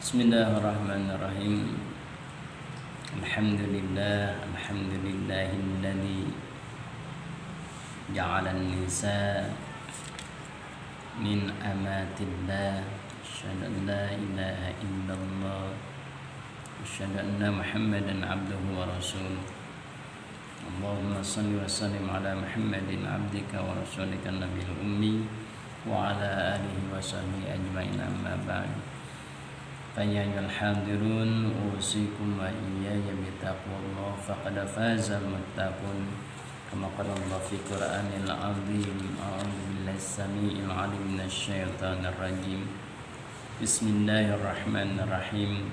Bismillahirrahmanirrahim. Alhamdulillahilladzi ja'ala an-nisa min amatillah. Asyhadu an la ilaha illallah wa asyhadu anna Muhammadan abduhu wa rasuluh. Allahumma shalli wa sallim ala Muhammadin abdika wa rasulika nabiyil ummi wa ala alihi wa sahbihi ajma'in, amma ba'd. Ya ayyuhal hadirun, usikum wa iyaya bittaqwallah faqad fazal muttaqun. Kama qala Allah fi Qur'anil azim. A'udzu billahi samii'il 'aliim minasy syaithanir rajim. Bismillahirrahmanirrahim.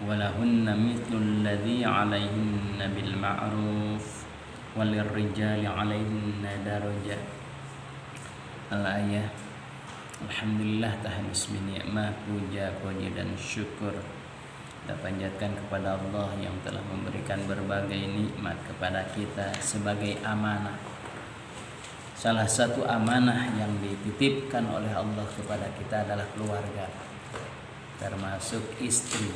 Walahunna mithlul ladzi 'alaihinna bil ma'ruf walirrijali 'alaihinna darajah. Al-ayah. Alhamdulillah tahanis ni'mah, puja, puji dan syukur kita panjatkan kepada Allah yang telah memberikan berbagai nikmat kepada kita sebagai amanah. Salah satu amanah yang dititipkan oleh Allah kepada kita adalah keluarga, termasuk istri.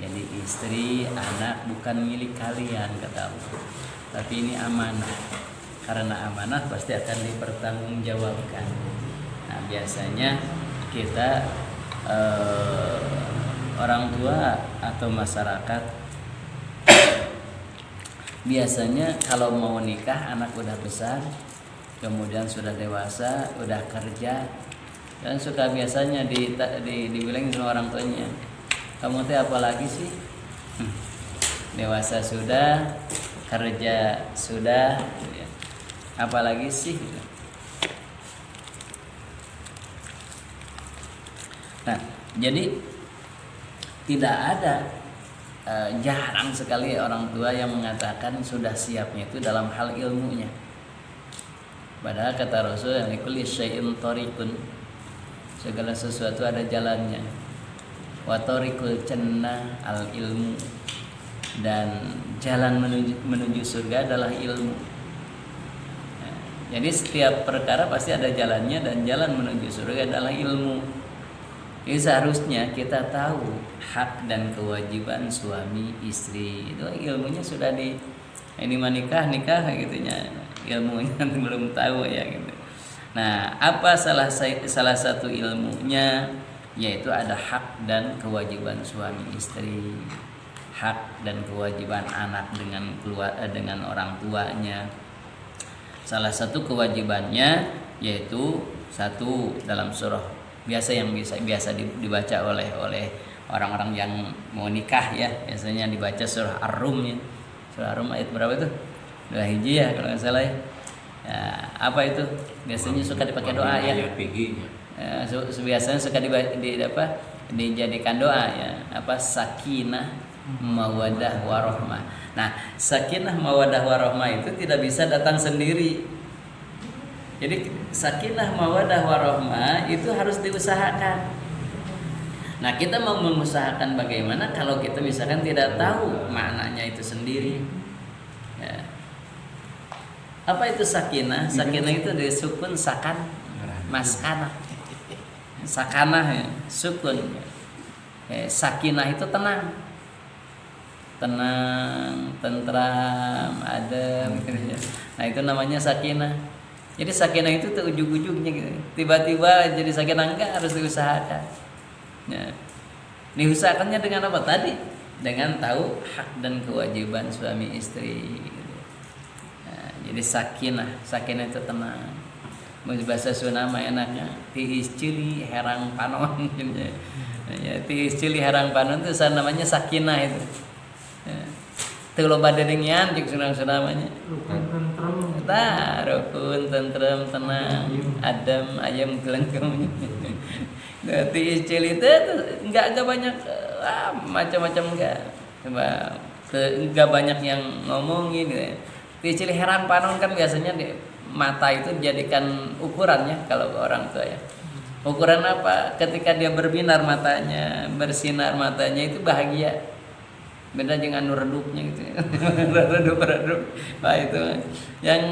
Jadi istri, anak bukan milik kalian kata Allah, tapi ini amanah. Karena amanah pasti akan dipertanggungjawabkan. Nah, biasanya kita orang tua atau masyarakat biasanya kalau mau nikah, anak udah besar, kemudian sudah dewasa, udah kerja, dan suka biasanya dibilang sama orang tuanya, kamu teh apa lagi sih? Dewasa sudah, kerja sudah, apa lagi sih? Nah, jadi tidak ada, jarang sekali orang tua yang mengatakan sudah siapnya itu dalam hal ilmunya. Padahal kata Rasul, yang likulli syai'in thariqun, segala sesuatu ada jalannya. Wa thariqul jannah al ilmu, dan jalan menuju surga adalah ilmu. Nah, jadi setiap perkara pasti ada jalannya, dan jalan menuju surga adalah ilmu. Jadi seharusnya kita tahu hak dan kewajiban suami istri. Itu ilmunya sudah ini nikah gitunya, ilmunya belum tahu ya gitu. Nah, apa salah satu ilmunya, yaitu ada hak dan kewajiban suami istri, hak dan kewajiban anak dengan orang tuanya. Salah satu kewajibannya yaitu satu dalam surah biasa dibaca oleh orang-orang yang mau nikah ya, biasanya dibaca surah Ar-Rum ya. Surah Ar-Rum ayat berapa itu? 2 hijriyah kalau nggak salah ya. Apa itu? Biasanya suka dipakai doa ya. Biasanya suka dijadikan doa ya. Apa? Sakinah, mawaddah, warahmah. Nah, sakinah, mawaddah, warahmah itu tidak bisa datang sendiri. Jadi sakinah, mawaddah, warahmah itu harus diusahakan. Nah, kita mau mengusahakan bagaimana kalau kita misalkan tidak tahu maknanya itu sendiri ya. Apa itu sakinah? Sakinah itu dari sukun sakan, maskanah. Sakanah ya, sukun. Sakinah itu tenang, tentram, adem gitu ya. Nah, itu namanya sakinah. Jadi sakinah itu tuh ujung-ujungnya gitu. Tiba-tiba jadi sakinah enggak, harus diusahakan. Ya. Diusahakannya dengan apa tadi? Dengan tahu hak dan kewajiban suami istri. Gitu. Nah, jadi sakinah itu tenang. Bahasa Sunda mah enaknya tiis cili herang panon. Ya, tiis cili herang panon itu namanya sakinah itu. Ya. Teu loba dedengian jeung Sunda namanya. Rukun, tentrem, tenang, adem, ayam gelengkung. Nanti istilah itu enggak banyak macam-macam enggak banyak yang ngomongin gitu. Istilah heran panon kan biasanya di mata itu dijadikan ukurannya kalau orang tua ya. Ukuran apa? Ketika dia berbinar matanya, bersinar matanya itu bahagia. Beda dengan redupnya gitu. redup. Nah, itu yang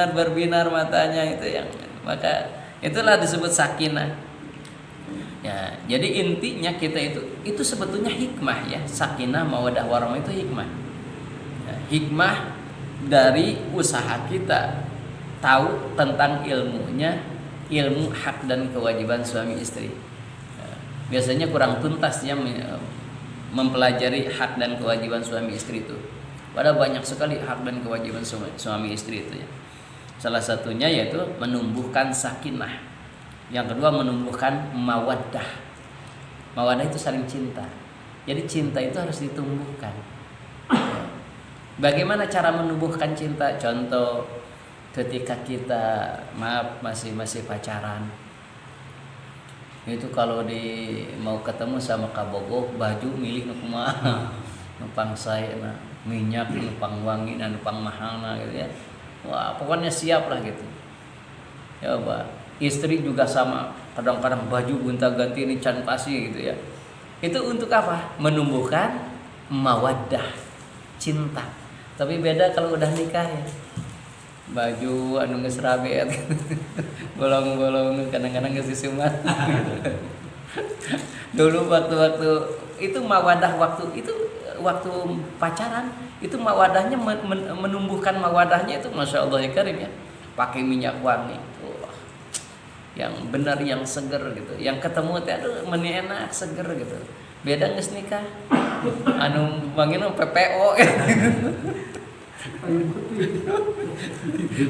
berbinar matanya itu yang, maka itulah disebut sakinah. Ya, jadi intinya kita itu sebetulnya hikmah ya, sakinah mawaddah warahmah itu hikmah. Ya, hikmah dari usaha kita tahu tentang ilmunya, ilmu hak dan kewajiban suami istri. Ya, biasanya kurang tuntas ya mempelajari hak dan kewajiban suami istri itu. Padahal banyak sekali hak dan kewajiban suami istri itu ya. Salah satunya yaitu menumbuhkan sakinah. Yang kedua menumbuhkan mawaddah. Mawaddah itu saling cinta. Jadi cinta itu harus ditumbuhkan. Bagaimana cara menumbuhkan cinta? Contoh ketika kita masih pacaran. Itu kalau mau ketemu sama kabogoh, baju milih nu kumaha. Nupang saya minyak nupang wangi nupang mahal gitu ya. Wah, pokoknya siap lah gitu. Ya, Pak. Istri juga sama, kadang-kadang baju gonta-ganti ini can pasi gitu ya. Itu untuk apa? Menumbuhkan mawaddah, cinta. Tapi beda kalau udah nikah ya. Baju anu geus rabe bolong-bolong kadang-kadang geus disumat. Dulu waktu-waktu itu mawaddah waktu pacaran itu mawadahnya menumbuhkan mawadahnya itu Masya Allah ya Karim ya. Pakai minyak wangi. Yang benar, yang seger gitu, yang ketemu teh aduh meni enak seger gitu. Beda geus nikah anu mangina PPO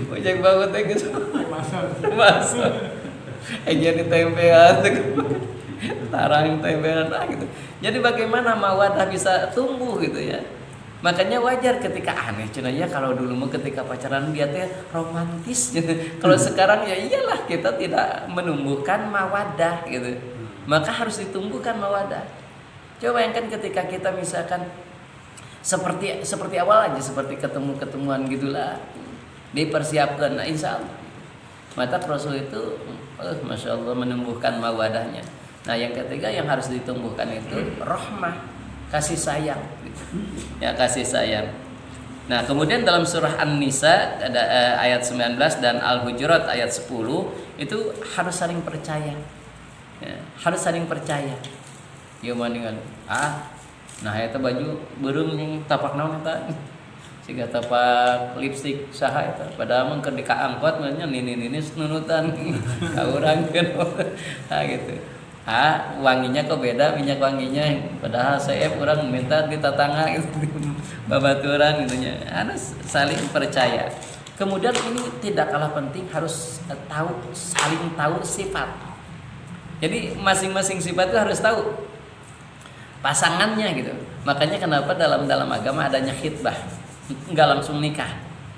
ojek banget teh geus masuk jadi tempean tarang tempean gitu. Jadi bagaimana mawaddah bisa tumbuh gitu ya. Makanya wajar ketika aneh cina ya kalau dulu mah ketika pacaran dia teh romantis gitu. Kalau sekarang ya iyalah kita tidak menumbuhkan mawaddah gitu. Maka harus ditumbuhkan mawaddah. Coba bayangkan ketika kita misalkan seperti awal aja, seperti ketemuan gitulah. Dipersiapkan insya Allah. Maka Rasul itu Masya Allah menumbuhkan mawaddahnya. Nah yang ketiga yang harus ditumbuhkan itu rahmah, kasih sayang gitu. Ya kasih sayang. Nah kemudian dalam surah An-Nisa ada ayat 19 dan Al-Hujurat ayat 10 itu harus saling percaya ya, harus saling percaya. Gimana dengan nah itu baju burung yang tapak naon eta siga tapak lipstik saha eta padahal mah keur dikaangkot nya nini nunutan ka urang nah gitu. Wanginya kok beda minyak wanginya padahal saya orang minta di tetangga gitu babaturan gitunya. Harus saling percaya. Kemudian ini tidak kalah penting harus saling tahu sifat. Jadi masing-masing sifat itu harus tahu pasangannya gitu. Makanya kenapa dalam agama adanya khitbah. Enggak langsung nikah.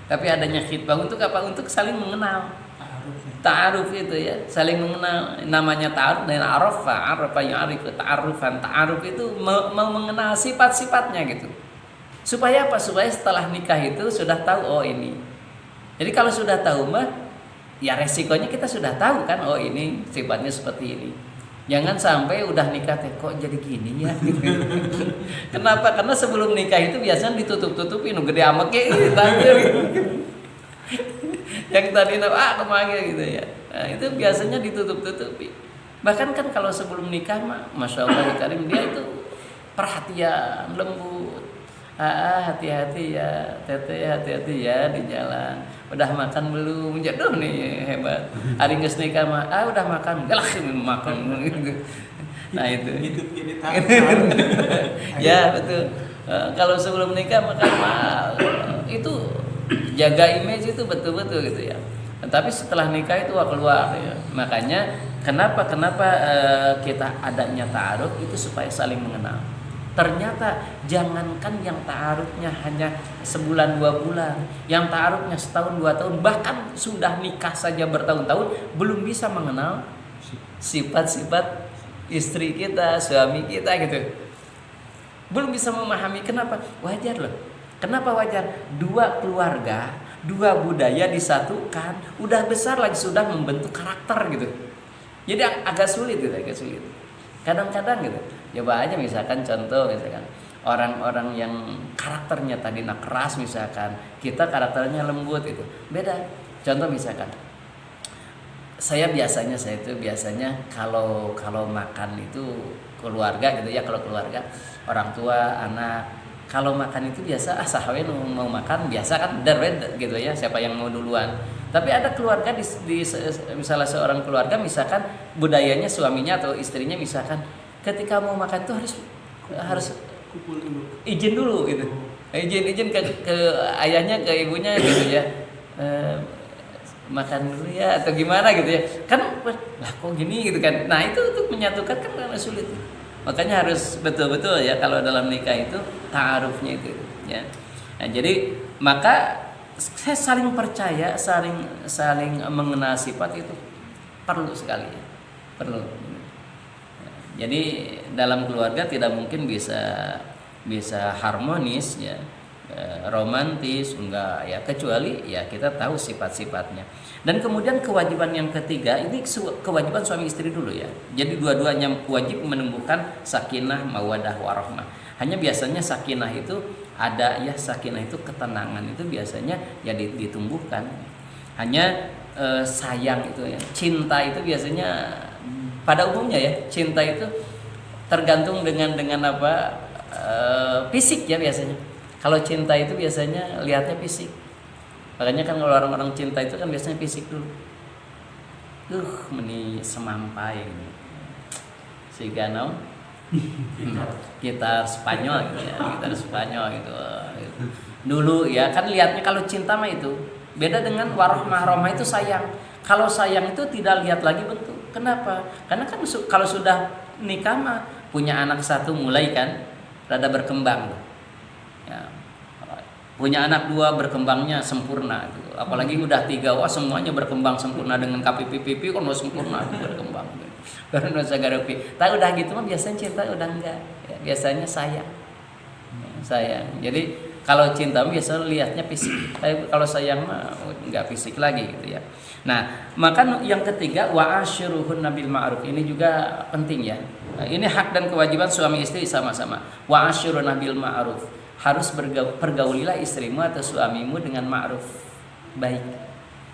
Tapi adanya khitbah untuk apa? Untuk saling mengenal. Ta'aruf itu ya, saling mengenal. Namanya ta'aruf dan arafa ya'rif, ta'arufan. Ta'aruf itu mau mengenal sifat-sifatnya gitu. Supaya apa? Supaya setelah nikah itu sudah tahu oh ini. Jadi kalau sudah tahu mah ya resikonya kita sudah tahu kan oh ini sifatnya seperti ini. Jangan sampai udah nikah teh kok jadi gini ya. Kenapa? Karena sebelum nikah itu biasanya ditutup-tutupin gede amat kayak gitu. Yang tadi kemanggil gitu ya. Nah, itu biasanya ditutup-tutupi. Bahkan kan kalau sebelum nikah mah Masya Allah Karim dia itu perhatian, lembut. Hati-hati ya, teteh hati-hati ya di jalan. Udah makan belum? Jaduh nih hebat. Hari geus nikah mah udah makan. Galak makan gitu. Nah itu. Ya betul. Kalau sebelum nikah makan itu jaga image itu betul-betul gitu ya. Tapi setelah nikah itu keluar ya. Makanya kenapa kita adanya ta'aruf itu supaya saling mengenal. Ternyata jangankan yang ta'arufnya hanya sebulan 2 bulan, yang ta'arufnya setahun 2 tahun, bahkan sudah nikah saja bertahun-tahun belum bisa mengenal sifat-sifat istri kita, suami kita gitu. Belum bisa memahami. Kenapa? Wajar loh. Kenapa wajar? 2 keluarga, 2 budaya disatukan, udah besar lagi sudah membentuk karakter gitu. Jadi agak sulit gitu, agak sulit. Kadang-kadang gitu. Coba aja misalkan contoh misalkan orang-orang yang karakternya tadi keras misalkan, kita karakternya lembut itu. Beda. Contoh misalkan saya itu biasanya kalau makan itu keluarga gitu ya, kalau keluarga orang tua anak kalau makan itu biasa sahawe mau makan biasa kan gitu ya, siapa yang mau duluan. Tapi ada keluarga di misalnya seorang keluarga misalkan budayanya suaminya atau istrinya misalkan ketika mau makan tuh harus izin dulu gitu, izin ke ayahnya ke ibunya gitu ya, makan dulu ya atau gimana gitu ya kan, lah kok gini gitu kan. Nah itu untuk menyatukan kan karena sulit, makanya harus betul-betul ya kalau dalam nikah itu ta'arufnya itu ya. Nah, jadi maka saya saling percaya, saling mengenal sifat itu perlu sekali ya. Perlu. Jadi dalam keluarga tidak mungkin bisa harmonis ya, romantis enggak ya, kecuali ya kita tahu sifat-sifatnya. Dan kemudian kewajiban yang ketiga ini kewajiban suami istri dulu ya. Jadi dua-duanya wajib menumbuhkan sakinah, mawaddah, warahmah. Hanya biasanya sakinah itu ada ya, sakinah itu ketenangan itu biasanya ya ditumbuhkan. Hanya sayang itu ya, cinta itu biasanya pada umumnya ya, cinta itu tergantung dengan apa fisik ya biasanya. Kalau cinta itu biasanya lihatnya fisik. Makanya kan kalau orang-orang cinta itu kan biasanya fisik dulu. Meni semampai gitu. Sehingga gitar Spanyol gitu ya, gitar Spanyol gitu. Dulu ya kan lihatnya kalau cinta mah itu beda dengan warahmah. Rahmah itu sayang. Kalau sayang itu tidak lihat lagi bentuk. Kenapa? Karena kan kalau sudah nikah mah punya anak satu mulai kan rada berkembang. Ya. Punya anak dua berkembangnya sempurna gitu. Apalagi udah tiga, wah semuanya berkembang sempurna dengan pipi kan sempurna berkembang. Karena sagarapi. Tapi udah gitu mah biasanya cinta udah enggak. Ya, biasanya sayang. Sayang. Jadi kalau cinta biasanya lihatnya fisik. Tapi kalau sayang mah enggak fisik lagi gitu ya. Nah, maka yang ketiga wa asyiruhunna bil ma'ruf. Ini juga penting ya. Nah, ini hak dan kewajiban suami istri sama-sama. Wa asyiruna bil ma'ruf. Harus pergaulilah istrimu atau suamimu dengan ma'ruf, baik.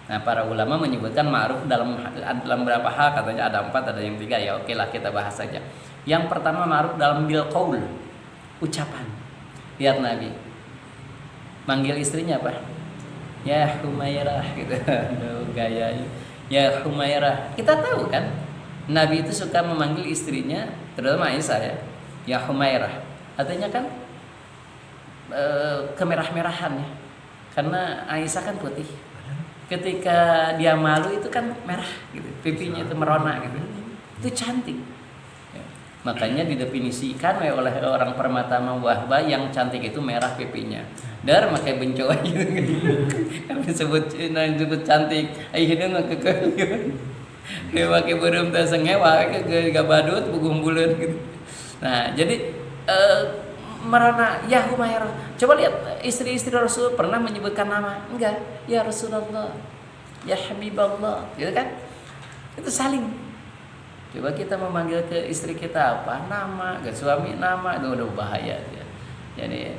Nah, para ulama menyebutkan ma'ruf dalam berapa hal, katanya ada 4, ada yang 3 ya. Oke lah kita bahas saja. Yang pertama ma'ruf dalam bil qaul, ucapan. Lihat Nabi manggil istrinya apa? Ya Humairah gitu. Aduh gayanya. Ya Humairah. Kita tahu kan Nabi itu suka memanggil istrinya, terutama Aisyah ya. Ya Humairah. Artinya kan kemerah-merahan ya. Karena Aisyah kan putih. Ketika dia malu itu kan merah gitu. Pipinya itu merona gitu. Itu cantik. Ya. Makanya didefinisikan oleh orang permata wahba yang cantik itu merah pipinya. Dar pakai benco gitu. Kan disebut cantik. Ai hidung kekeh. Dia pakai burung teh sengewa ke gabadut bugung buleun gitu. Nah, jadi merana ya Humairah. Coba lihat istri-istri Rasul pernah menyebutkan nama? Enggak. Ya Rasulullah. Ya Habiballah. Gitu kan? Itu saling. Coba kita memanggil ke istri kita apa? Nama, ke suami nama, itu udah bahaya ya. Jadi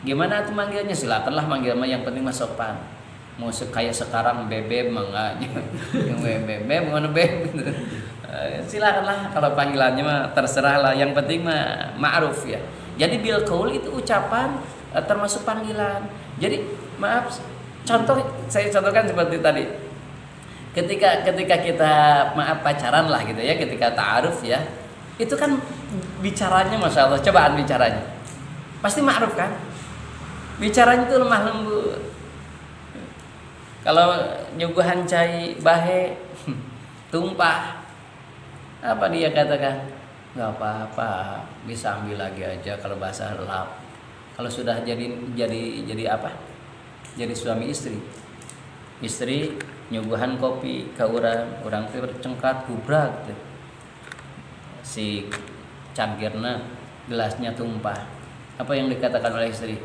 gimana tuh manggilnya? Silakanlah manggil mah, yang penting mah sopan. Mau kayak sekarang bebek mah yang bebek mana bebek gitu. Silakanlah kalau panggilannya mah terserah lah, yang penting mah ma'ruf ya. Jadi bil qaul itu ucapan termasuk panggilan. Jadi maaf, saya contohkan seperti tadi. Ketika kita maaf pacaran lah gitu ya, ketika ta'aruf ya, itu kan bicaranya Masya Allah, cobaan bicaranya pasti ma'ruf kan, bicaranya itu lemah lembut. Kalau nyuguhan cai bahe tumpah, apa dia katakan? Nggak apa-apa, bisa ambil lagi aja kalau bahasa lap. Kalau sudah jadi apa? Jadi suami istri nyuguhan kopi ke orang teh bercengkat gubrak gitu. Si cangkirna gelasnya tumpah. Apa yang dikatakan oleh istri?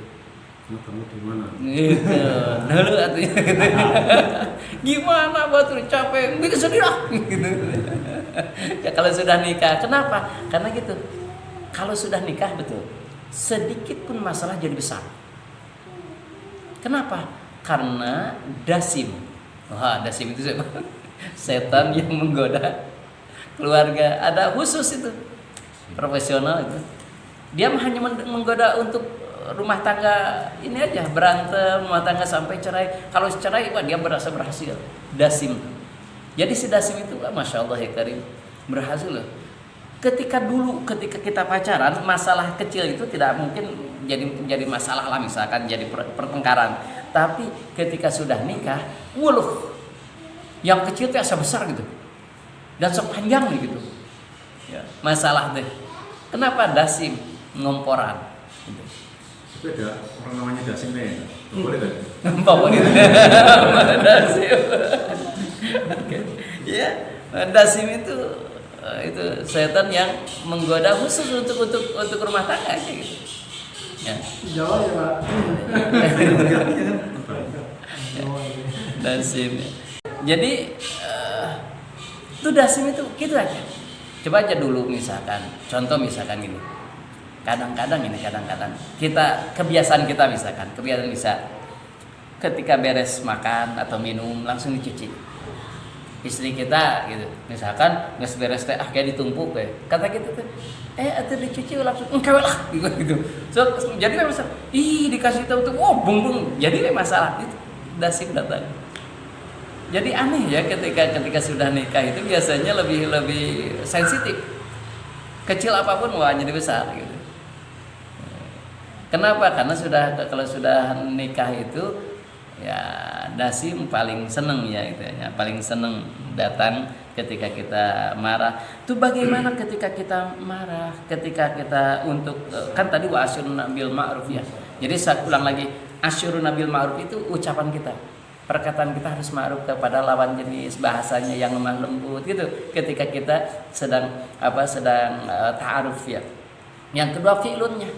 Kamu di mana? Gitu. Dulu artinya gitu. Gimana batur capek, bikin sedih lah gitu. Ya kalau sudah nikah, kenapa? Karena gitu. Kalau sudah nikah betul, sedikit pun masalah jadi besar. Kenapa? Karena dasim. Wah, dasim itu siapa? setan yang menggoda keluarga. Ada khusus itu, profesional itu. Dia hanya menggoda untuk rumah tangga ini aja, berantem rumah tangga sampai cerai. Kalau cerai, wah dia berasa berhasil. Dasim. Jadi si Dasim itu, masya Allah ya Karim, berhasil loh. Ketika kita pacaran, masalah kecil itu tidak mungkin jadi masalah lah, misalkan jadi pertengkaran. Tapi ketika sudah nikah, wuluh, yang kecil itu asa besar gitu, dan sepanjang nih gitu. Ya, masalah deh. Kenapa Dasim ngomporan? Gitu. Tapi ada orang namanya Dasim ya? Boleh kan? Favorit Dasim. Ya, Dasim itu setan yang menggoda khusus untuk rumah tangga aja gitu. Ya. Jawa ya Pak. Dasim. Jadi itu Dasim itu gitu aja. Coba aja dulu misalkan, contoh misalkan gini. Kadang-kadang kita kebiasaan bisa ketika beres makan atau minum langsung dicuci. Istri kita gitu, misalkan nggak beres teh kayak ditumpuk kata kita tuh atau dicuci langsung engkau lah gitu. So, jadi kan masalah, dikasih tahu tuh, bung jadi masalah itu Dasim datang. Jadi aneh ya ketika sudah nikah itu biasanya lebih sensitif, kecil apapun wah jadi besar gitu. Kenapa? Karena kalau sudah nikah itu ya Dasim paling seneng ya itu ya, paling seneng datang ketika kita marah. Itu bagaimana ketika kita marah, ketika kita untuk kan tadi wa asyuruna bil ma'ruf ya. Jadi saya ulang lagi, asyuruna bil ma'ruf itu ucapan kita. Perkataan kita harus ma'ruf kepada lawan jenis, bahasanya yang lemah lembut gitu ketika kita sedang ta'aruf ya. Yang kedua fi'lunnya.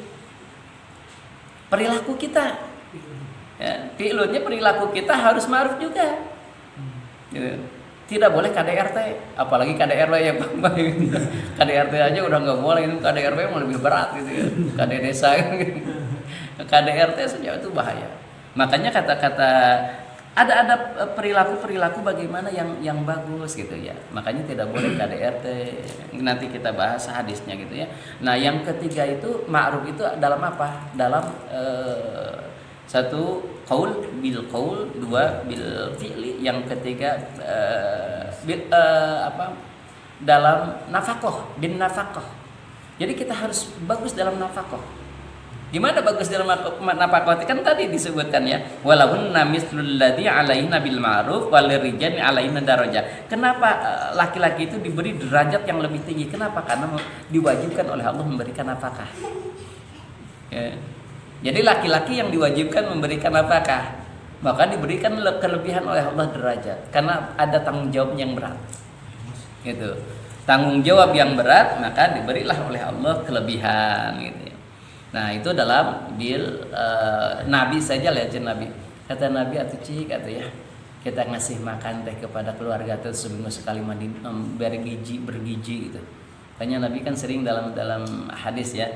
Perilaku kita. Ya, fi'lunnya perilaku kita harus ma'ruf juga. Gitu. Tidak boleh KDRT, apalagi KDRW yang KDRT aja udah nggak boleh, itu KDRW yang lebih berat gitu ya. KD desa gitu. KDRT sejauh itu bahaya. Makanya kata-kata ada perilaku bagaimana yang bagus gitu ya. Makanya tidak boleh KDRT. Nanti kita bahas hadisnya gitu ya. Nah, yang ketiga itu ma'ruf itu dalam apa? Dalam satu qaul bil qaul, dua bil fi'li, yang ketiga dalam nafkah, bin nafkah. Jadi kita harus bagus dalam nafkah. Gimana bagus dalam nafkah? Kan tadi disebutkan ya, walaupun namislul ladzi alaina bil ma'ruf wal rijali alaina darajah. Kenapa laki-laki itu diberi derajat yang lebih tinggi? Kenapa? Karena diwajibkan oleh Allah memberikan nafkah. Ya. Jadi laki-laki yang diwajibkan memberikan nafkah, maka diberikan kelebihan oleh Allah derajat karena ada tanggung jawab yang berat. Gitu. Tanggung jawab yang berat, maka diberilah oleh Allah kelebihan gitu. Nah, itu dalam Nabi saja lihat Nabi. Kata Nabi atuh cik atuh ya. Kita ngasih makan teh kepada keluarga tuh seminggu sekali mandi bergizi gitu. Tanya Nabi kan sering dalam hadis ya,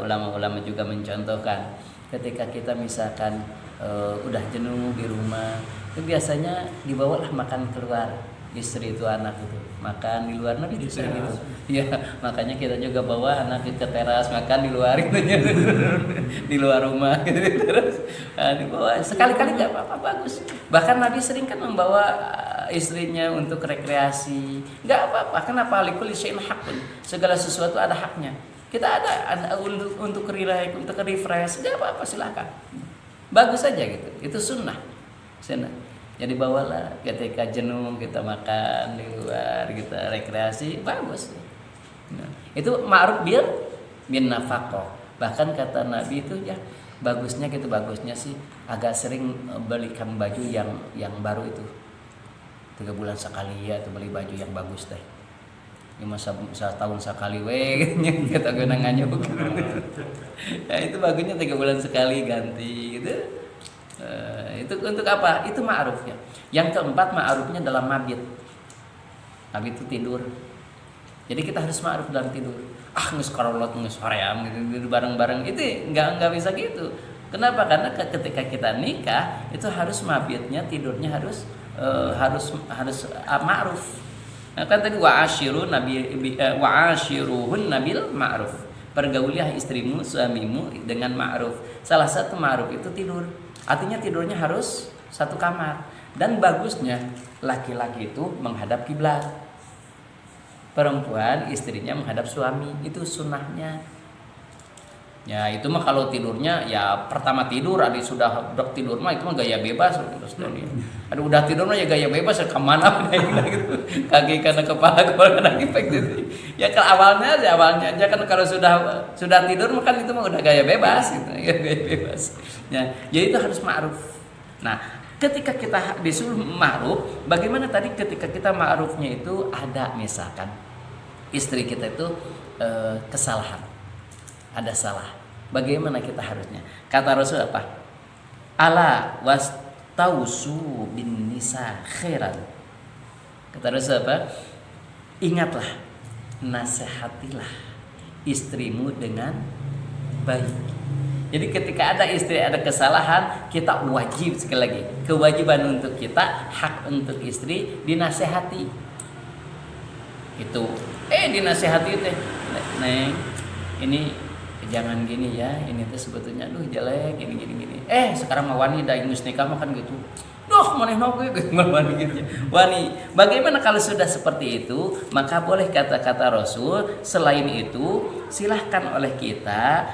ulama-ulama juga mencontohkan ketika kita misalkan udah jenuh di rumah, itu biasanya dibawalah makan keluar, istri itu anak itu makan di luar. Nabi juga gitu ya, makanya kita juga bawa anak ke teras makan di luar gitu ya. Di luar rumah gitu terus dibawa sekali-kali nggak apa-apa, bagus. Bahkan Nabi sering kan membawa istrinya untuk rekreasi, nggak apa-apa. Kenapa? Likul syai'in hakun, segala sesuatu ada haknya. Kita ada untuk relax, untuk refresh, nggak apa-apa, silakan. Bagus aja gitu, itu sunnah. Jadi bawalah ketika jenuh kita makan di luar, kita rekreasi, bagus. Nah, itu ma'ruf bin nafaqah. Bahkan kata Nabi itu ya bagusnya sih agak sering belikan baju yang baru itu 3 bulan sekali ya, tuh beli baju yang bagus teh. Cuma setahun sekali kita gunangannya bukan. Ya, itu bagusnya 3 bulan sekali ganti gitu. Itu untuk apa? Itu ma'ruf ya. Yang keempat ma'rufnya dalam mabit. Mabit itu tidur. Jadi kita harus ma'ruf dalam tidur. Nges karolot nges hoream gitu bareng-bareng itu nggak bisa gitu. Kenapa? Karena ketika kita nikah itu harus mabitnya, tidurnya harus harus ma'ruf. Nah, kan tadi wa'ashiruhun nabil ma'ruf. Pergaulilah istrimu, suamimu dengan ma'ruf. Salah satu ma'ruf itu tidur. Artinya tidurnya harus satu kamar. Dan bagusnya laki-laki itu menghadap kiblat. Perempuan istrinya menghadap suami. Itu sunnahnya. Ya itu mah kalau tidurnya ya pertama tidur, adik sudah tidur mah itu mah gaya bebas. Aduh udah tidur mah ya gaya bebas, kemana gitu. Kaki kanan kepala kanan gitu. Ya kalau awalnya aja kan kalau sudah tidur mah kan itu mah udah gaya bebas gitu, ya, gaya bebas. Ya, jadi itu harus ma'ruf. Nah, ketika kita disuruh ma'ruf, bagaimana tadi ketika kita ma'rufnya itu ada misalkan istri kita itu kesalahan. Ada salah. Bagaimana kita harusnya? Kata Rasul apa? Ala wastausu bin nisa khairan. Kata Rasul apa? Ingatlah, nasihatilah istrimu dengan baik. Jadi ketika ada istri ada kesalahan, kita wajib sekali lagi kewajiban untuk kita, hak untuk istri dinasehati. Itu dinasehati teh. Neng, ini jangan gini ya, ini tuh sebetulnya jelek gini. Sekarang mah wani da geus nikah mah kan gitu. Manehna ge gitu. Wani, bagaimana kalau sudah seperti itu? Maka boleh kata-kata Rasul, selain itu silahkan oleh kita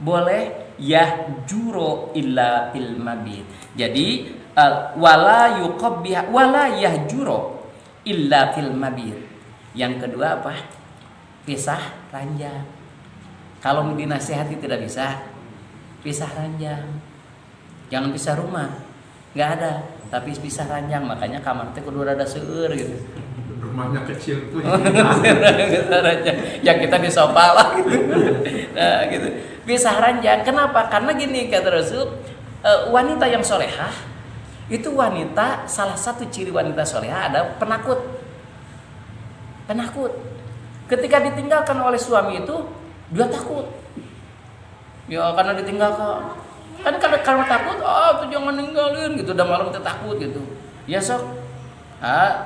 boleh yahjuro illa fil mabit. Jadi wala yuqabbiha wala yahjuro illa fil mabit. Yang kedua apa? Pisah ranjang. Kalau dinasihati tidak bisa, pisah ranjang. Jangan pisah rumah, nggak ada. Tapi pisah ranjang, makanya kamar teh kudu rada seueur gitu. Rumahnya kecil tuh. Ya kita di sofa lah gitu. Nah, gitu. Pisah ranjang. Kenapa? Karena gini kata Rasul, wanita yang solehah itu wanita, salah satu ciri wanita solehah ada penakut. Ketika ditinggalkan oleh suami itu dia takut. Ya karena ditinggalkan. Kan kalau takut, tuh jangan ninggalin gitu. Udah malam tuh takut gitu. Ya sok.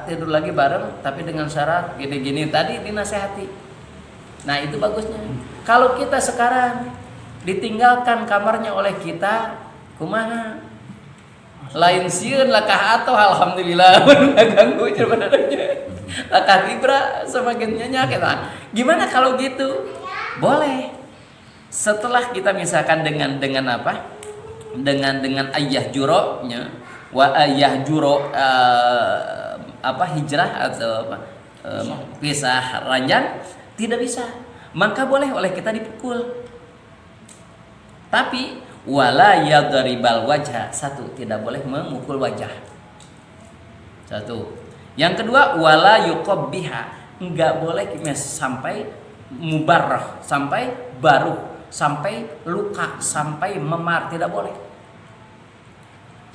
Tidur lagi bareng tapi dengan syarat gini-gini tadi dinasehati. Nah, itu bagusnya. Kalau kita sekarang ditinggalkan kamarnya oleh kita, kumaha? Lain sieun lakah atau alhamdulillah ganggu sebenarnya. Lakah libra semakin nyenyak kita. Gimana kalau gitu? Boleh. Setelah kita misalkan dengan apa? Dengan ayah juronya, ayah juro hijrah atau pisah ranjang tidak bisa. Maka boleh oleh kita dipukul. Tapi wala yadribal wajha. Satu, tidak boleh memukul wajah. Satu. Yang kedua wala yuqabbiha. Enggak boleh sampai mubarrah, sampai baru, sampai luka, sampai memar, tidak boleh.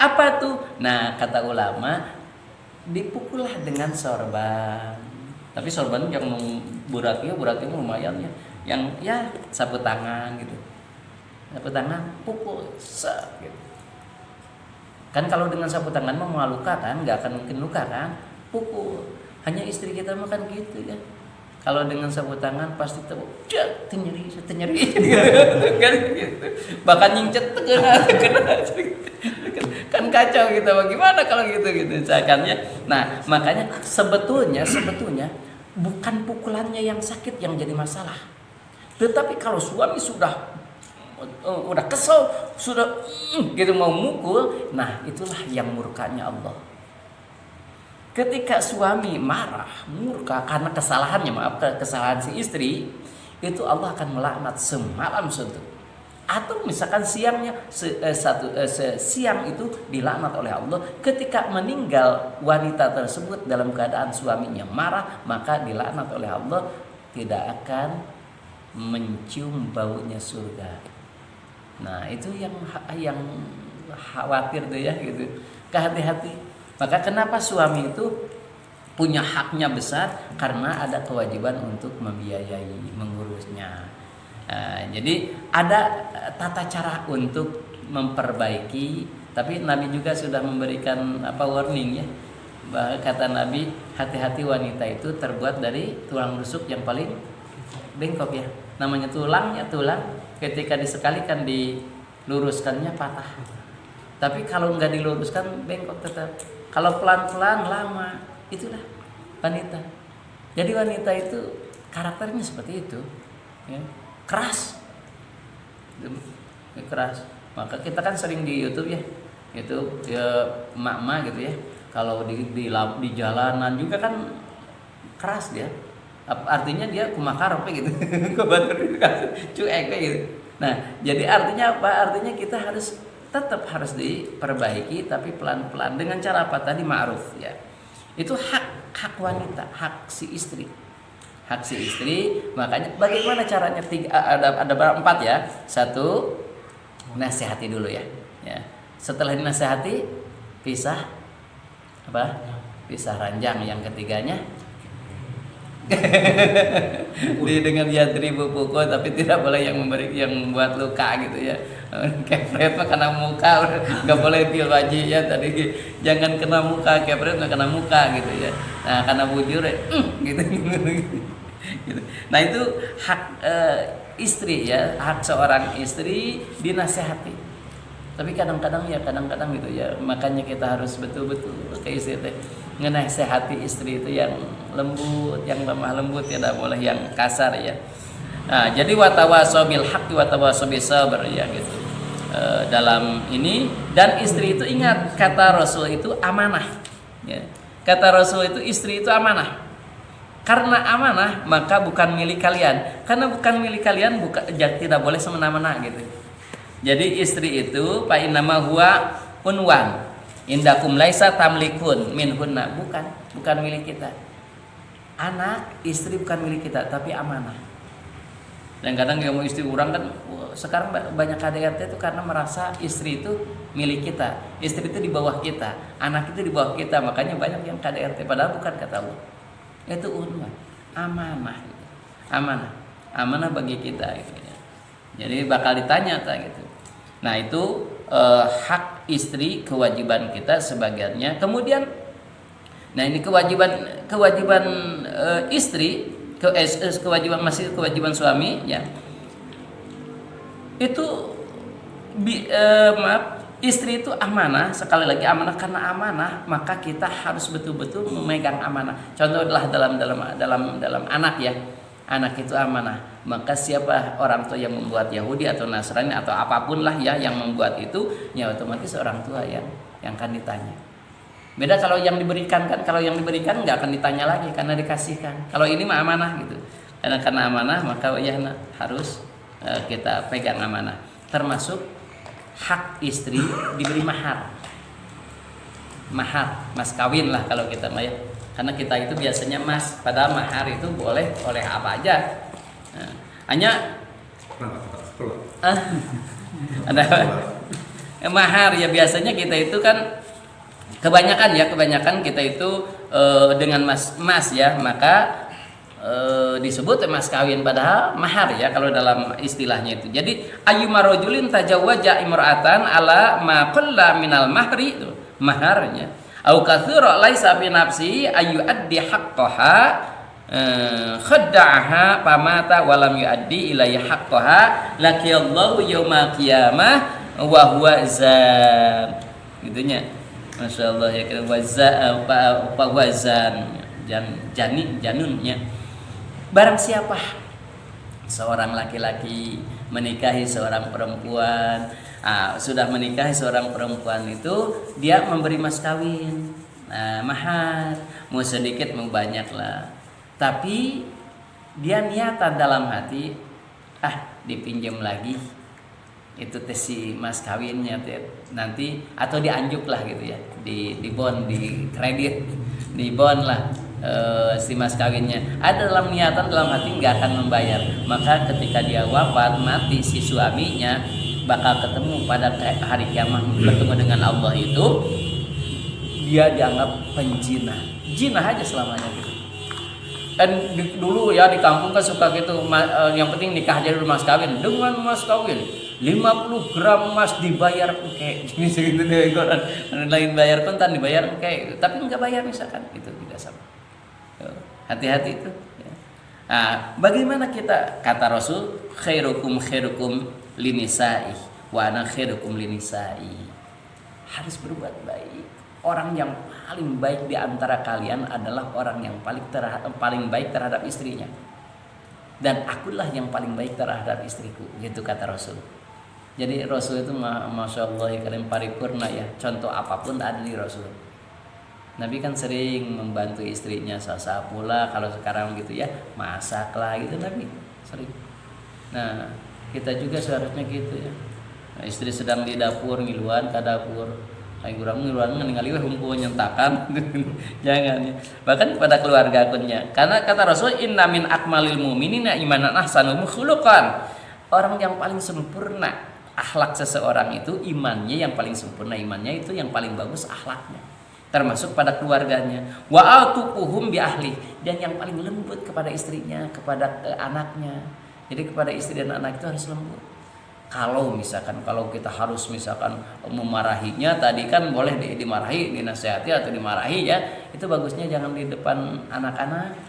Apa tuh? Nah, kata ulama, dipukullah dengan sorban. Tapi sorban yang buratnya lumayan ya. Yang ya sapu tangan gitu. Sapu tangan pukul gitu. Kan kalau dengan sapu tangan mau luka kan, nggak akan mungkin luka kan? Pukul. Hanya istri kita makan gitu ya. Kalau dengan sapu tangan pasti tenyeri kan gitu. Bahkan nyingcet kena kan kacau gitu. Bagaimana kalau gitu misalkannya. Nah, makanya sebetulnya bukan pukulannya yang sakit yang jadi masalah. Tetapi kalau suami sudah kesel, sudah gitu mau mukul, nah itulah yang murkanya Allah. Ketika suami marah, murka karena kesalahan si istri, itu Allah akan melaknat semalam suntuk. Atau misalkan siangnya siang itu dilaknat oleh Allah. Ketika meninggal wanita tersebut dalam keadaan suaminya marah, maka dilaknat oleh Allah, tidak akan mencium baunya surga. Nah, itu yang khawatir tuh ya gitu. Kehati-hati. Maka kenapa suami itu punya haknya besar? Karena ada kewajiban untuk membiayai, mengurusnya. Jadi ada tata cara untuk memperbaiki Tapi Nabi juga sudah memberikan warning ya. Bahwa kata Nabi, hati-hati wanita itu terbuat dari tulang rusuk yang paling bengkok ya. Namanya tulang, ketika disekalikan diluruskannya patah. Tapi kalau nggak diluruskan bengkok tetap. Kalau pelan-pelan lama, itulah wanita. Jadi wanita itu karakternya seperti itu, ya. Keras. Maka kita kan sering di YouTube ya, itu ya emak-emak gitu ya. Kalau di jalanan juga kan keras dia. Artinya dia kumakar apa gitu. Cuek gitu. Nah, jadi artinya apa? Artinya kita tetap harus diperbaiki tapi pelan-pelan dengan cara apa tadi? Ma'ruf ya. Itu hak wanita, hak si istri. Hak si istri, makanya bagaimana caranya? Ada 4 ya. 1, nasihati dulu ya. Setelah dinasihati, pisah ranjang. Yang ketiganya dengan yadribu pukul, tapi tidak boleh yang membuat luka gitu ya. Kepret mah kena muka, nggak boleh pil wajib ya tadi. Jangan kena muka, kepret nggak kena muka gitu ya. Nah karena bujur gitu. Gitu. Nah itu hak istri ya, hak seorang istri dinasehati. Tapi kadang-kadang gitu ya, makanya kita harus betul-betul ke istri teh ngenasehati istri itu yang lembut, yang lemah lembut, tidak boleh yang kasar ya. Nah, jadi watawasobil haqqi watawasobil sabr ya gitu. Dalam ini, dan istri itu ingat kata Rasul itu amanah ya. Kata Rasul itu istri itu amanah. Karena amanah maka bukan milik kalian. Karena bukan milik kalian tidak boleh semena-mena gitu. Jadi istri itu fa innama huwa unwan indakum laisa tamlikun minhunna, bukan milik kita. Anak istri bukan milik kita tapi amanah. Dan kadang yang mau istri orang kan sekarang banyak KDRT itu karena merasa istri itu milik kita, istri itu di bawah kita, anak itu di bawah kita, makanya banyak yang KDRT padahal bukan kata Allah. Itu unwan, amanah bagi kita gitu ya. Jadi bakal ditanya gitu. Nah itu hak istri, kewajiban kita sebagiannya. Kemudian, nah ini kewajiban istri, kewajiban suami ya. Itu istri itu amanah, sekali lagi amanah, karena amanah maka kita harus betul-betul memegang amanah. Contoh adalah dalam anak ya. Anak itu amanah. Maka siapa orang tua yang membuat Yahudi atau Nasrani atau apapun lah ya yang membuat itu, ya otomatis orang tua yang akan ditanya. Beda kalau yang diberikan kan, kalau yang diberikan nggak akan ditanya lagi karena dikasihkan. Kalau ini mah amanah gitu. Karena amanah maka ya harus kita pegang amanah. Termasuk hak istri diberi mahar, mas kawin lah kalau kita mah ya. Karena kita itu biasanya mas, padahal mahar itu boleh oleh apa aja. Nah, hanya ada mahar ya, biasanya kita itu kan kebanyakan kita itu dengan mas ya, maka disebut mas kawin, padahal mahar ya kalau dalam istilahnya itu. Jadi ayyuma rajulin tajawwaja imra'atan ala ma qalla minal mahri, itu maharnya. Au katsura laisa bi nafsi ayu addi haqqaha khadda'aha pamata wa lam yuaddi ilayhi haqqaha laqiyallahu yaumal qiyamah wa huwa zan. Gitunya. Masyaallah ya, kira wazan janunnya. Barang siapa seorang laki-laki menikahi seorang perempuan, sudah menikahi seorang perempuan itu dia memberi mas kawin, mahar, mau sedikit mau banyak lah, tapi dia niatan dalam hati dipinjam lagi itu si mas kawinnya nanti, atau dianjuk lah gitu ya, di bond, di kredit, di bond lah si mas kawinnya ada dalam niatan dalam hati nggak akan membayar, maka ketika dia wafat mati si suaminya bakal ketemu pada hari kiamat, bertemu dengan Allah itu, dia dianggap penjinah, jinah aja selamanya gitu. Dulu ya di kampung kan suka gitu, yang penting nikah aja dulu mas kawin. Dengan mas kawin 50 gram emas dibayar kayak gini segitu deh, orang lain bayar kontan dibayar kayak, tapi nggak bayar misalkan, itu tidak sama. Hati-hati itu. Nah, bagaimana kita, kata Rasul, khairukum linisai wa ana khairukum linisai. Harus berbuat baik. Orang yang paling baik di antara kalian adalah orang yang paling baik terhadap istrinya. Dan akulah yang paling baik terhadap istriku, gitu kata Rasul. Jadi Rasul itu masya Allah karim paripurna ya. Contoh apapun ada di Rasul. Nabi kan sering membantu istrinya, saat pula kalau sekarang gitu ya, masaklah gitu Nabi sering. Nah kita juga seharusnya gitu ya. Nah, istri sedang di dapur, ngiluan ke dapur, kayak kurang ngiluan ningali humpul nyentakan, jangan ya. Bahkan kepada keluarga akunnya, karena kata Rasul, inna min akmalil mu'minina imanan ahsanuhum khuluqan. Orang yang paling sempurna akhlak seseorang itu imannya, yang paling sempurna imannya itu yang paling bagus akhlaknya, termasuk pada keluarganya. Wa atuquhum bi ahli, dan yang paling lembut kepada istrinya, kepada anaknya. Jadi kepada istri dan anak itu harus lembut. Kalau kita harus misalkan memarahinya, tadi kan boleh dimarahi, dinasihati atau dimarahi ya, itu bagusnya jangan di depan anak-anak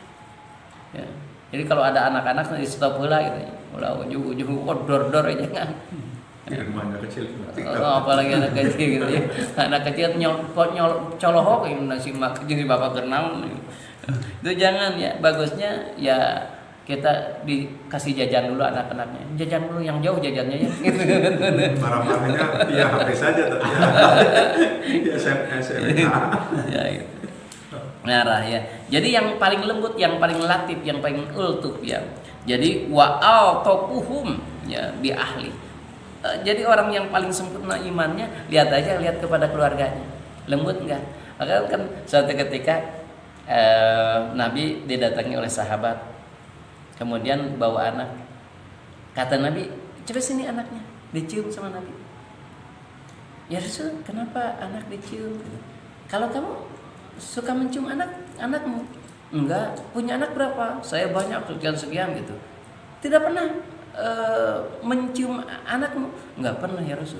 ya. Jadi kalau ada anak-anak di stop pula gitu ya, ulah ujung-ujung dor aja kan. Rumahnya kecil. Apalagi anak kecil gitu ya. Anak kecil colohok yang nasi mak jadi bapak kenal. Itu jangan ya. Bagusnya ya kita dikasih jajan dulu anak-anaknya. Jajan dulu yang jauh jajannya ya. Marah-marahnya via HP saja tapi ya. Via SMS. Ya gitu. Marah ya. Jadi yang paling lembut, yang paling latif, yang paling ultuf ya. Jadi wa'al-topuhum ya bi ahli. Jadi orang yang paling sempurna imannya, lihat kepada keluarganya, lembut enggak? Maka kan suatu ketika Nabi didatangi oleh sahabat, kemudian bawa anak, kata Nabi, coba sini anaknya, dicium sama Nabi. Ya Rasul, kenapa anak dicium? Kalau kamu suka mencium anakmu? Enggak, punya anak berapa? Saya banyak, sekian gitu. Tidak pernah mencium anakmu? Enggak pernah ya Rasul.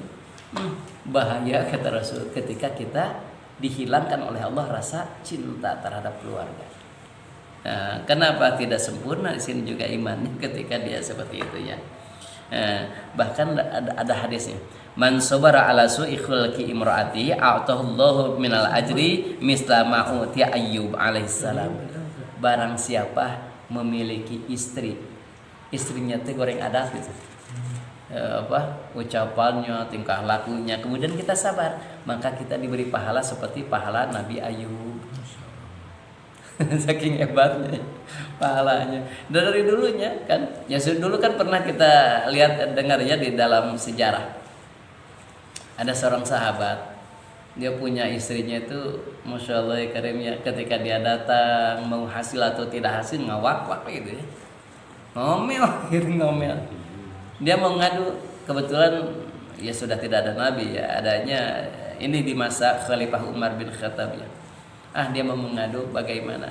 Bahaya kata Rasul ketika kita dihilangkan oleh Allah rasa cinta terhadap keluarga. Nah, kenapa tidak sempurna di sini juga imannya ketika dia seperti itu ya. Bahkan ada hadisnya. Man sabara ala su'i khulqi imraati a'tahullahu minal ajri misla ma utiya Ayyub alaihissalam. Barang siapa memiliki istrinya teh goreng adat gitu, ucapannya, tingkah lakunya, kemudian kita sabar, maka kita diberi pahala seperti pahala Nabi Ayub. Saking hebatnya pahalanya. Dari dulunya kan, ya dulu kan pernah kita lihat dengar ya di dalam sejarah. Ada seorang sahabat, dia punya istrinya itu masya Allah karimnya, ketika dia datang mau hasil atau tidak hasil ngawak gitu ya. Ngomel. Dia mau ngadu, kebetulan ya sudah tidak ada nabi ya, adanya ini di masa Khalifah Umar bin Khattab ya. Dia mau mengadu bagaimana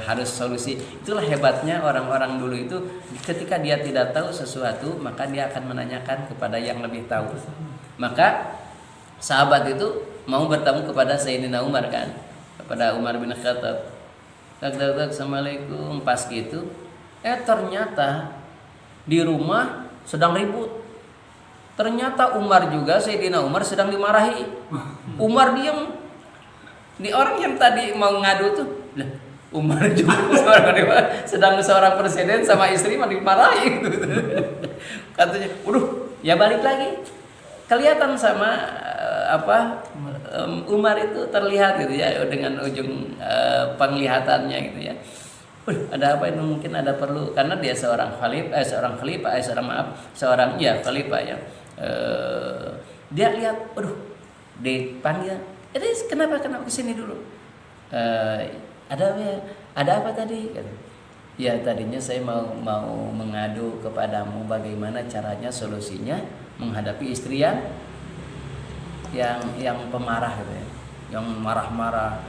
harus solusi. Itulah hebatnya orang-orang dulu itu, ketika dia tidak tahu sesuatu maka dia akan menanyakan kepada yang lebih tahu. Maka sahabat itu mau bertemu kepada Sayyidina Umar kan, kepada Umar bin Khattab. Assalamualaikum, pas gitu ternyata di rumah sedang ribut. Ternyata Umar juga, Sayyidina Umar sedang dimarahi. Umar diam. Di orang yang tadi mau ngadu tuh, Umar juga sedang seorang presiden sama istri dimarahi. Katanya, ya balik lagi. Kelihatan sama Umar itu terlihat gitu ya, dengan ujung penglihatannya gitu ya. Ada apa ini, mungkin ada perlu, karena dia seorang khalifah ya. Dia lihat, dipanggil, kenapa kesini dulu? Ada apa tadi? Ya tadinya saya mau mengadu kepadamu bagaimana caranya solusinya menghadapi istri yang pemarah gitu ya, yang marah-marah.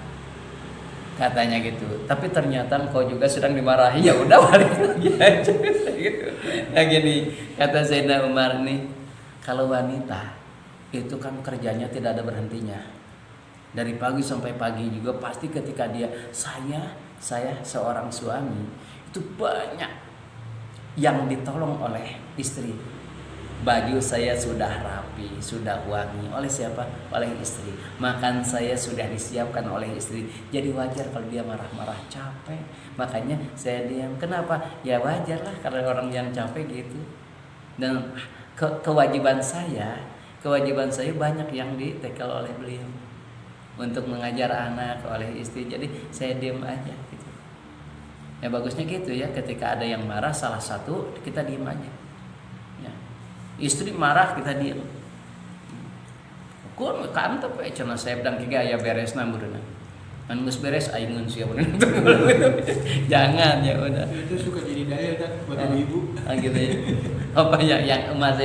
katanya gitu. Tapi ternyata engkau juga sedang dimarahi, ya udah balik lagi aja gitu. Nah gini kata Sayyidina Umar nih, kalau wanita itu kan kerjanya tidak ada berhentinya, dari pagi sampai pagi juga pasti ketika dia saya seorang suami itu banyak yang ditolong oleh istri. Baju saya sudah rapi, sudah wangi oleh siapa? Oleh istri. Makan saya sudah disiapkan oleh istri. Jadi wajar kalau dia marah-marah, capek. Makanya saya diam. Kenapa? Ya wajar lah karena orang yang capek gitu. Dan kewajiban saya banyak yang ditekel oleh beliau untuk mengajar anak oleh istri. Jadi saya diam aja gitu. Ya bagusnya gitu ya, ketika ada yang marah salah satu kita diam aja. Ya. Istri marah kita diam. Kun kantep cenah saya dan kiga aya beresna meureunna. Kan geus beres aing ngeun sia bener. Jangan ya udah. Itu suka jadi daya kan buat ibu. Ah gitu ya. Apa ya yang Umar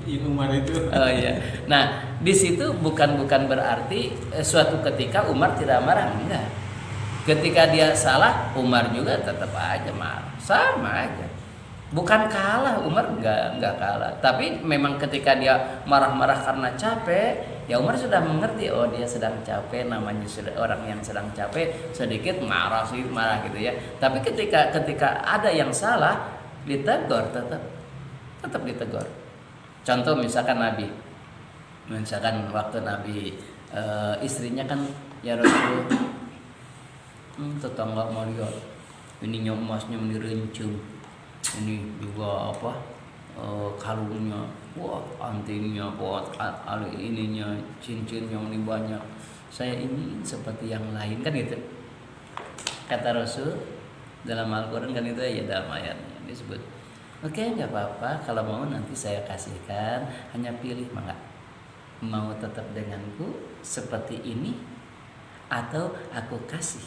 Umar itu. Oh iya. Nah, di situ bukan berarti suatu ketika Umar tidak marah, enggak. Ketika dia salah, Umar juga tetap aja marah. Sama aja. Bukan kalah, Umar enggak kalah. Tapi memang ketika dia marah-marah karena capek, ya Umar sudah mengerti, oh dia sedang capek, namanya sudah orang yang sedang capek, sedikit marah gitu ya. Tapi ketika ada yang salah, ditegur tetap ditegur. Contoh misalkan waktu Nabi istrinya kan ya Rasul tetangga mau lihat ini emasnya direncung, ini juga apa kalungnya, wah antingnya, wah ininya cincin yang ini banyak, saya ini seperti yang lain kan itu kata Rasul dalam Al-Quran kan itu ya dalam ayatnya disebut. Oke, nggak apa-apa kalau mau nanti saya kasihkan, hanya pilih mau tetap denganku seperti ini atau aku kasih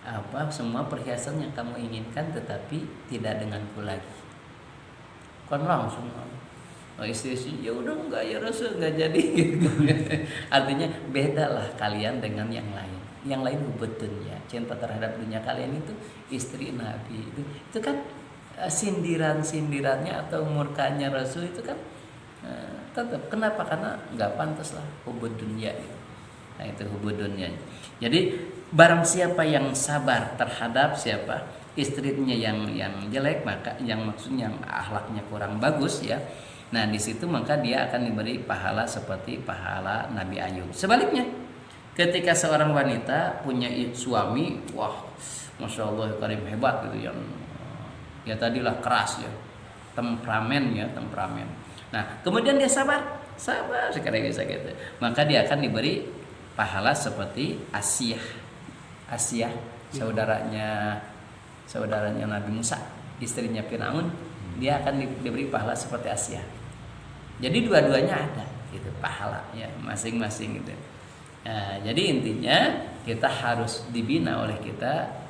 apa semua perhiasan yang kamu inginkan tetapi tidak denganku lagi. Kan langsung istri ya udah enggak ya Rasul enggak jadi gitu. Artinya bedalah kalian dengan yang lain. Yang lain hubutun ya, cinta terhadap dunia kalian itu istri Nabi itu kan sindirannya atau murkanya Rasul itu kan tetap. Kenapa? Karena nggak pantas lah hubud dunia gitu. Nah itu hubud dunia. Jadi barang siapa yang sabar terhadap siapa istrinya yang jelek, maka yang maksudnya yang akhlaknya kurang bagus ya. Nah di situ maka dia akan diberi pahala seperti pahala Nabi Ayub. Sebaliknya, ketika seorang wanita punya suami, wah, masya Allah karim hebat gitu yang ya tadilah keras ya, temperamen. Nah kemudian dia sabar sekali bisa gitu, maka dia akan diberi pahala seperti Asyah saudaranya Nabi Musa, istrinya Firaun, dia akan diberi pahala seperti Asyah. Jadi dua-duanya ada gitu pahala ya masing-masing gitu. Nah, jadi intinya kita harus dibina oleh kita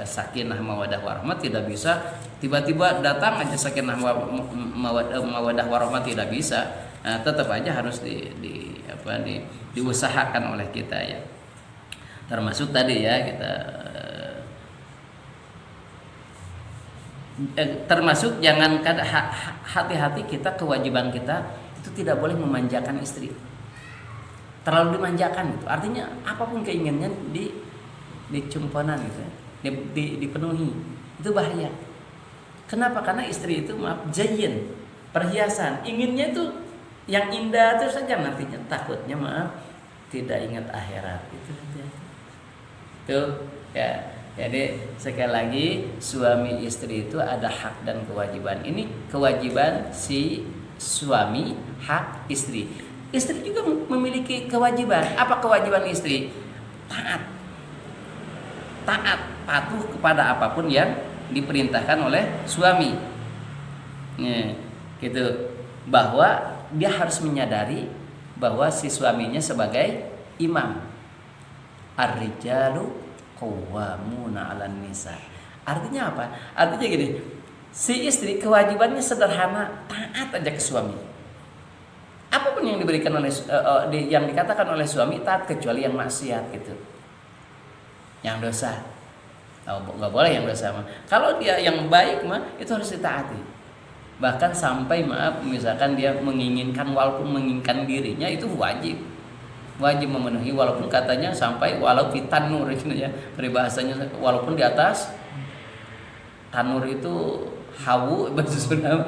sakinah mawadah warahmah. Tidak bisa tiba-tiba datang aja sakinah mawadah warahmah, tidak bisa. Nah, tetap aja harus diusahakan oleh kita ya. Termasuk tadi ya kita termasuk jangan hati-hati kita, kewajiban kita itu tidak boleh memanjakan istri. Terlalu dimanjakan itu artinya apapun keinginannya dicumponan gitu ya, dipenuhi, itu bahaya. Kenapa? Karena istri itu zayin, perhiasan, inginnya itu yang indah terus saja, nantinya takutnya tidak ingat akhirat itu tuh ya. Jadi sekali lagi suami istri itu ada hak dan kewajiban. Ini kewajiban si suami, hak istri. Istri juga memiliki kewajiban. Apa kewajiban istri? Taat, patuh kepada apapun yang diperintahkan oleh suami. Gitu. Bahwa dia harus menyadari bahwa si suaminya sebagai imam. Ar-rijalu qawwamuna 'alan nisa. Artinya apa? Artinya gini, si istri kewajibannya sederhana, taat aja ke suami. Apapun yang diberikan oleh yang dikatakan oleh suami taat, kecuali yang maksiat gitu. yang dosa. Nggak boleh yang dosa mah. Kalau dia yang baik mah itu harus ditaati. Bahkan sampai maaf misalkan dia menginginkan, walaupun menginginkan dirinya itu wajib memenuhi, walaupun katanya sampai walau fitanur gitu ya, peribahasanya walaupun di atas tanur itu hawu bahasa Sunda,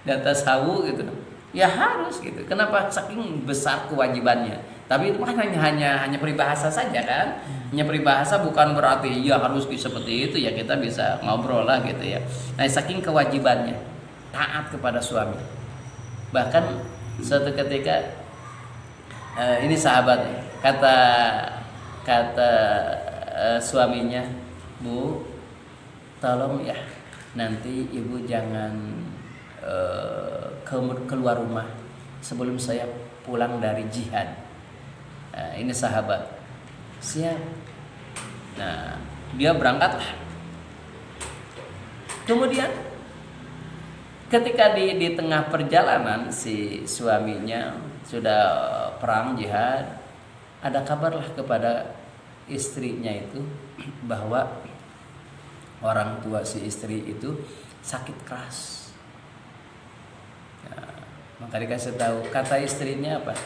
di atas hawu gitu ya harus gitu. Kenapa? Saking besar kewajibannya. Tapi itu kan hanya peribahasa saja kan, hanya peribahasa, bukan berarti ya harus seperti itu ya. Kita bisa ngobrol lah gitu ya. Nah, saking kewajibannya taat kepada suami. Bahkan suatu ketika ini sahabat kata suaminya, "Bu, tolong ya nanti ibu jangan keluar rumah sebelum saya pulang dari jihad." Nah, ini sahabat siap. Nah, dia berangkatlah. Kemudian ketika di tengah perjalanan si suaminya sudah perang jihad, ada kabarlah kepada istrinya itu bahwa orang tua si istri itu sakit keras. Nah, maka dikasih tahu, kata istrinya apa?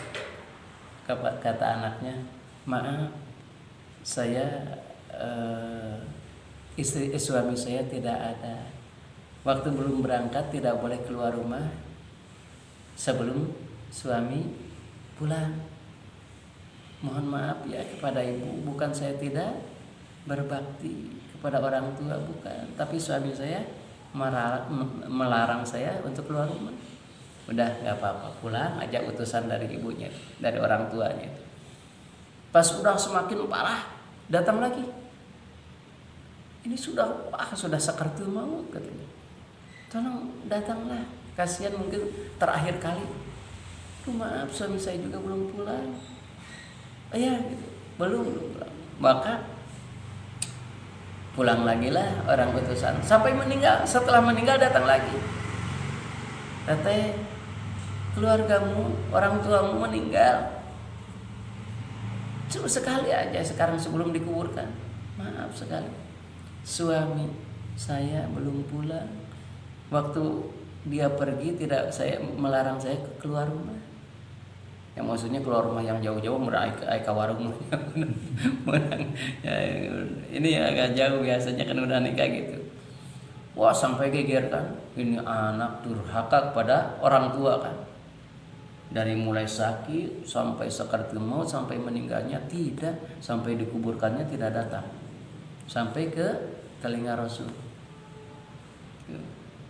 Kata anaknya, "Maaf, saya suami saya tidak ada. Waktu belum berangkat tidak boleh keluar rumah sebelum suami pulang. Mohon maaf ya kepada ibu, bukan saya tidak berbakti kepada orang tua, bukan, tapi suami saya melarang saya untuk keluar rumah." Udah, nggak apa-apa, pulang aja utusan dari ibunya, dari orang tuanya. Pas udah semakin parah, datang lagi. Ini sudah sakaratul maut katanya. Tolong datanglah, kasihan mungkin terakhir kali. Maaf, suami saya juga belum pulang. Ya gitu, belum pulang. Maka pulang lagi lah orang utusan sampai meninggal. Setelah meninggal datang lagi. Teteh, keluargamu, orang tuamu meninggal. Cuma sekali aja sekarang sebelum dikuburkan. Maaf sekali, suami saya belum pulang. Waktu dia pergi saya melarang saya keluar rumah. Yang maksudnya keluar rumah yang jauh-jauh, meraih ke warung. Ya, ini agak jauh biasanya kan udah nikah gitu. Wah, sampai geger kan. Ini anak durhaka kepada orang tua kan. Dari mulai sakit sampai sakaratul maut sampai meninggalnya tidak, sampai dikuburkannya tidak datang. Sampai ke telinga Rasul.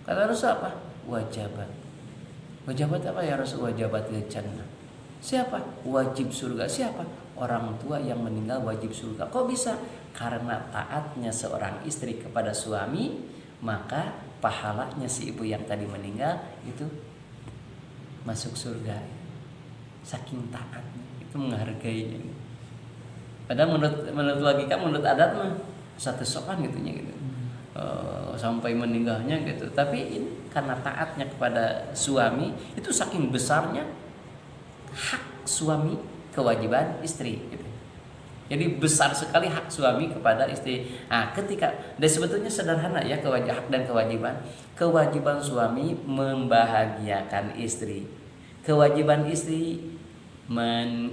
Kata Rasul apa? Wajabat. Wajabat apa ya Rasul? Wajabat jannah. Siapa? Wajib surga. Siapa? Orang tua yang meninggal wajib surga. Kok bisa? Karena taatnya seorang istri kepada suami, maka pahalanya si ibu yang tadi meninggal itu masuk surga. Saking taatnya, itu menghargainya. Padahal menurut logika, menurut adat mah satu sokan gitunya gitu. Sampai meninggalnya gitu. Tapi ini karena taatnya kepada suami, itu saking besarnya hak suami, kewajiban istri gitu. Jadi besar sekali hak suami kepada istri. Nah, dan sebetulnya sederhana ya, hak dan kewajiban. Kewajiban suami membahagiakan istri. Kewajiban istri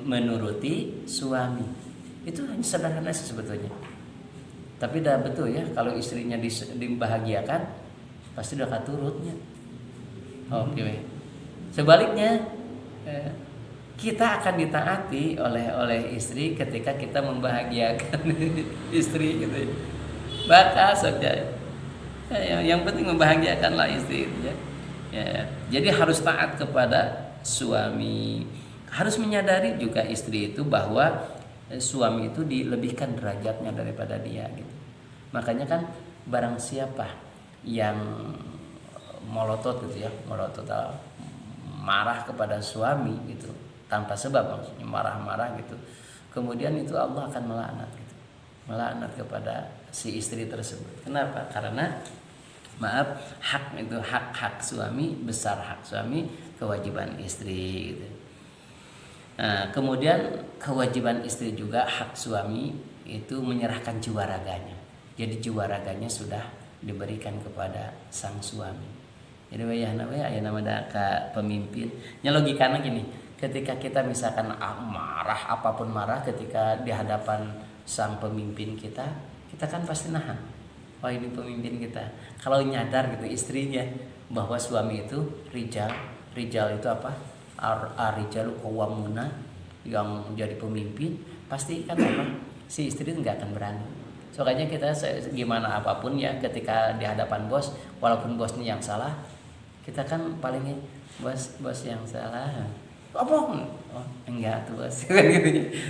menuruti suami. Itu hanya sederhana sih sebetulnya. Tapi dah betul ya, kalau istrinya dibahagiakan pasti udah turutnya. Oke. Sebaliknya kita akan ditaati oleh istri ketika kita membahagiakan istri gitu ya. Maka saja yang penting membahagiakanlah istri itu ya. Jadi harus taat kepada suami. Harus menyadari juga istri itu bahwa suami itu dilebihkan derajatnya daripada dia gitu. Makanya kan barang siapa yang melotot gitu ya, marah kepada suami gitu tanpa sebab, maksudnya marah-marah gitu, kemudian itu Allah akan melaknat gitu. Melaknat kepada si istri tersebut. Kenapa? Karena hak suami, besar hak suami, kewajiban istri gitu. Nah, kemudian kewajiban istri juga hak suami itu menyerahkan jiwa raganya. Jadi jiwa raganya sudah diberikan kepada sang suami. Jadi wayahna we aya nama ka pemimpin. Nya logikana gini, ketika kita misalkan marah, apapun marah ketika di hadapan sang pemimpin kita kan pasti nahan. Wah, ini pemimpin kita. Kalau nyadar gitu istrinya bahwa suami itu rijal itu apa? Ar-rijalu qawwamuna, yang jadi pemimpin, pasti kan apa? Si istri nggak akan berani. Soalnya kita gimana apapun ya ketika di hadapan bos, walaupun bosnya yang salah, kita kan palingnya bos yang salah. Apa? Oh, enggak tuh bos.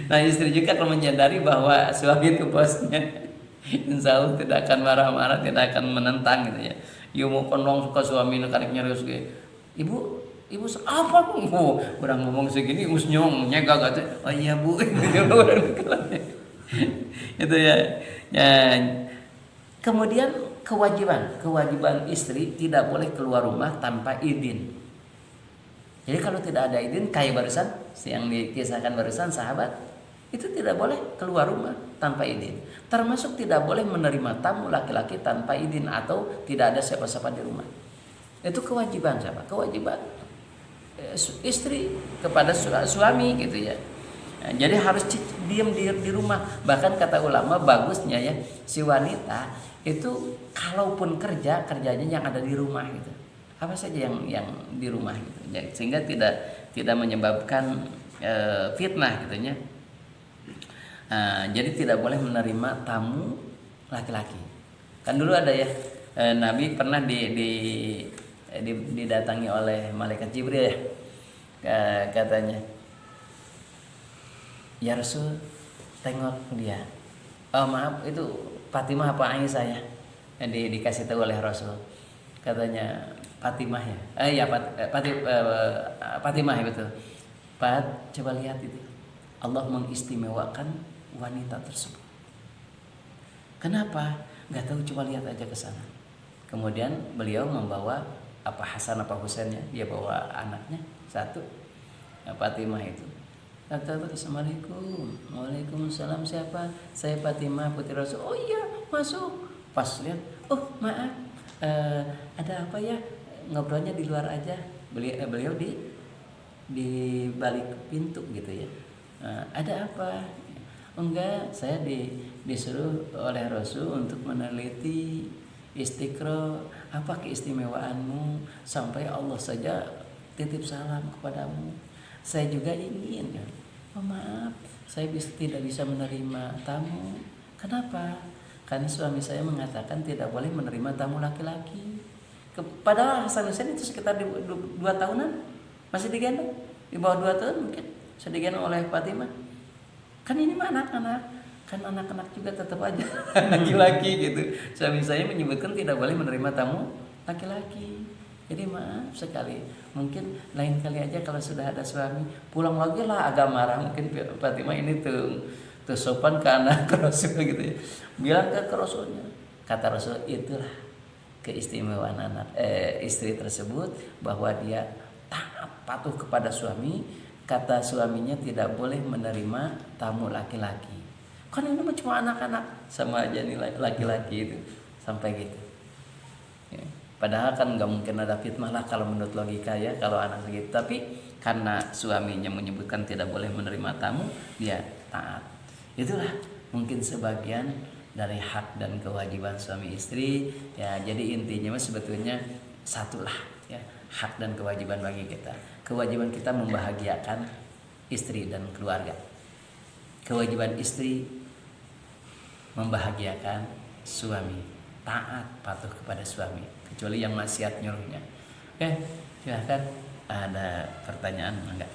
Nah, istri juga kalau menyadari bahwa suami itu bosnya, insya Allah tidak akan marah-marah, tidak akan menentang gitu ya. Yo mau penong suka suami nu karek nyerius ge. Ibu apa bu? Orang ngomong segini mus nyong nyega gak tuh. Oh iya bu. Itu ya. Kemudian kewajiban istri tidak boleh keluar rumah tanpa izin. Jadi kalau tidak ada izin, kayak barusan yang dikisahkan barusan sahabat, itu tidak boleh keluar rumah tanpa izin. Termasuk tidak boleh menerima tamu laki-laki tanpa izin atau tidak ada siapa-siapa di rumah. Itu kewajiban siapa? Kewajiban istri kepada suami gitu ya. Nah, jadi harus diam di rumah. Bahkan kata ulama bagusnya ya si wanita itu kalaupun kerjanya yang ada di rumah gitu. Apa saja yang di rumah gitu. Sehingga tidak menyebabkan fitnah gitu ya. Jadi tidak boleh menerima tamu laki-laki. Kan dulu ada ya Nabi pernah didatangi oleh malaikat Jibril ya, katanya, ya Rasul, tengok dia. Oh maaf, itu Fatimah apa Aisyah ya? Dikasih tahu oleh Rasul. Katanya Fatimah ya. Fatimah ya betul. Coba lihat itu. Allah mengistimewakan wanita tersebut. Kenapa? Gak tahu, coba lihat aja ke sana. Kemudian beliau membawa Hasan apa Husainnya, dia bawa anaknya satu, Fatimah itu. Assalamualaikum. Waalaikumsalam, siapa? Saya Fatimah putri Rasul. Oh iya, masuk. Pas lihat, oh maaf, ada apa ya? Ngobrolnya di luar aja. Beliau di balik pintu gitu ya. Ada apa? Enggak, saya disuruh oleh Rasul untuk meneliti istiqro, apa keistimewaanmu sampai Allah saja titip salam kepadamu. Saya juga ingin kan. Oh maaf, saya tidak bisa menerima tamu. Kenapa? Karena suami saya mengatakan tidak boleh menerima tamu laki-laki. Padahal Hasan Husain itu sekitar 2 tahunan masih digendong, di bawah 2 tahun mungkin sudah digendong oleh Fatimah. Kan ini mah anak-anak, kan anak-anak juga tetap aja laki-laki gitu. Suami saya menyebutkan tidak boleh menerima tamu laki-laki. Jadi maaf sekali, mungkin lain kali aja kalau sudah ada suami pulang lagi lah agak marah, mungkin Fatimah ini tuh sopan ke anak Rasul gitu ya. Bilang ke Rasulnya, kata Rasul, itulah keistimewaan istri tersebut, bahwa dia taat patuh kepada suami. Kata suaminya tidak boleh menerima tamu laki-laki. Kan ini cuma anak-anak, sama aja nih laki-laki itu, sampai gitu. Ya. Padahal kan nggak mungkin ada fitnah lah kalau menurut logika ya, kalau anak segitu. Tapi karena suaminya menyebutkan tidak boleh menerima tamu, dia taat. Itulah mungkin sebagian dari hak dan kewajiban suami istri. Ya, jadi intinya sebetulnya satulah ya, hak dan kewajiban bagi kita. Kewajiban kita membahagiakan istri dan keluarga. Kewajiban istri membahagiakan suami, taat patuh kepada suami, kecuali yang maksiat nyuruhnya. Oke, silahkan ada pertanyaan enggak?